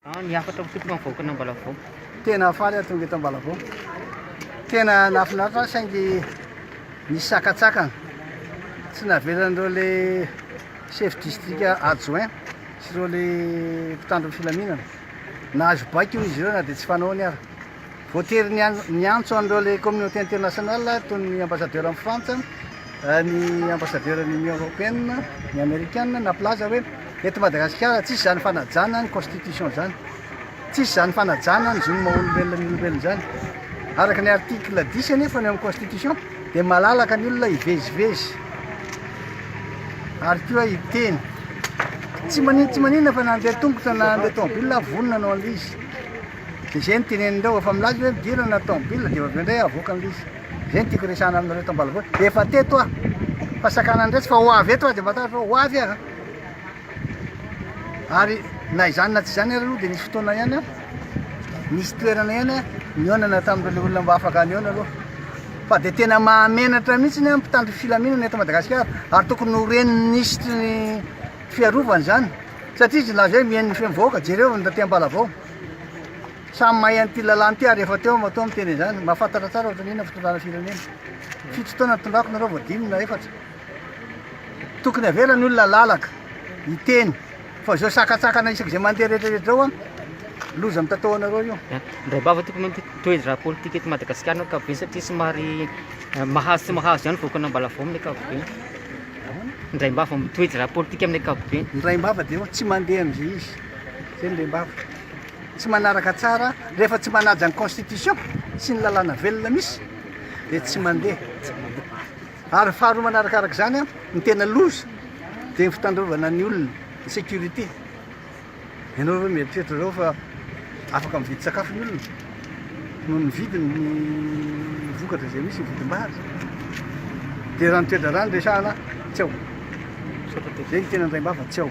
Niafatra fotona mivoaka anao mbola vao. Tena faly aho tonga eto Ambalavoa. Tena nahafinaritra saingy nisy sakatsakana. Tsy navelan'ireo le chef district adjoint sy ireo le mpitandro filaminana. Nahazo baika io izy ireo na dia tsy fanao ny ara. Voatery niantso an'ireo le communauté internationale toy ny ambassadeur amin'ny Frantsa, ny ambassadeur ny Union européenne, ny américaine naplaza hoe eto Madagasikara tsisy zany fanajana ny constitution zany. Tsisy zany fanajana ny zony maha-olombelona ny olombelona zany. Araka ny article 10 anefa ny amin'ny constitution dia malalaka ny olona hivezivezy. Ary koa hiteny. Tsy maninona fa nandeha tongotra na nandeha tomobile vonona anao an'izy. Dia izay no tenenindreo efa milaza hoe midirana tomobile dia avy indray avoaka an'izy. Izay no tiako resahana aminareo eto Ambalavoa. Efa teto aho. Fa sakana andresy fa ho avy eto aho dia mbatatra ho avy aho. Ary na izany na tsy izany ary aloha dia nisy fotoana ihany nisy toerana ihany nionana tamin'ireo olona mba afaka niona aloha. Fa dia tena mahamenatra mihitsy ny mpitandro filaminana eto Madagasikara ary tokony ho renin'ministry ny fiarovana izany. Satria izy laza hoe mihaino ny fiamivoaka jereo ny taty Ambalavoa. Samy mahay an'ity lalàna ity ary efa teo matoa miteny izany. Mahafantatra tsara ohatra n'inona fitondrana firenena. Fito taona nitondrako nareo vao 5 na 4. Tokony avela ny olona lalaka hiteny. Fa izao sakatsakana isak'izay mandeha rehetrarehetra ao loza amin'ny tatao anareo io. Ndray mbava tokony toetra politika eto Madagasikara no ankapobeny satria somary mahazo tsy mahazo ihany voaka anao Ambalavoa amin'ny ankapobeny. Ndray mbava mitoetra politika amin'ny ankapobeny. Ndray mbava dia tsy mandeha amin'izay izy. Zay ndray mbava. Tsy manaraka tsara rehefa tsy manaja ny constitution sy ny lalàna velona misy dia tsy mandeha. Ary faharoa manarakarak' izany ny tena loza dia ny fitandrovana ny olona, ny sécurité. Ianao hoe mieritreritra zao fa afaka mividy sakafo ny olona noho ny vidiny ny vokatra izay misy ny vidim-bary. Dia raha ny toetra rano resahana tsy ao. Zay ny tena ndray mbava tsy ao.